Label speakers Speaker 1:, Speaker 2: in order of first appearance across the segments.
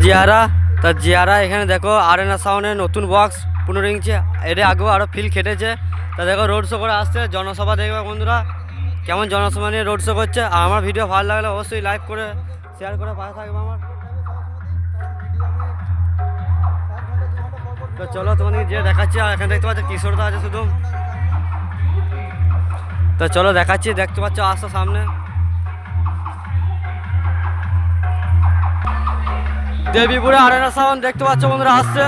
Speaker 1: জিয়ারা তা জিয়ারা এখানে দেখো আরেনা সাউন্ডের নতুন বক্স 15 ইঞ্চি, এর আগেও আরও ফিল খেটেছে। তা দেখো রোড শো করে আসছে, জনসভা দেখবে বন্ধুরা কেমন জনসভা নিয়ে রোড শো করছে। আর আমার ভিডিও ভালো লাগলে অবশ্যই লাইক করে শেয়ার করে পাশে থাকবে আমার। তো চলো তোমাদেরকে যে দেখাচ্ছি। আর এখানে দেখতে পাচ্ছ কিশোরদা আছে শুধু। তো চলো দেখাচ্ছি, দেখতে পাচ্ছ আসো সামনে দেবীপুরে আরেনা সাউন্ড দেখতে পাচ্ছ বন্ধুরা আসছে।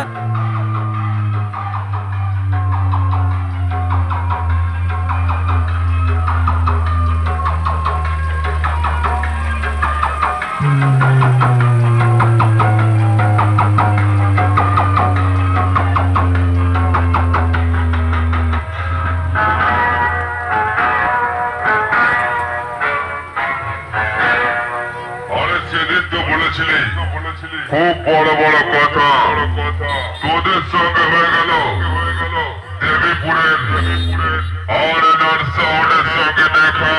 Speaker 2: খুব বড় বড় কথা তোদের সঙ্গে হয়ে গেল দেবীপুরের আরেনার সাউন্ডের সঙ্গে দেখা।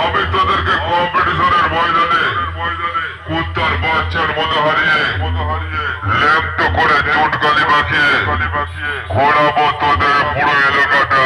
Speaker 2: আমি তোদেরকে কম্পিটিশনের ময়দানে কুত্তার বাচ্চার মতো হারিয়ে ল্যাপ্ত করে চুনকালি মাখিয়ে ঘোরাবো তোদের পুরো এলাকাটা।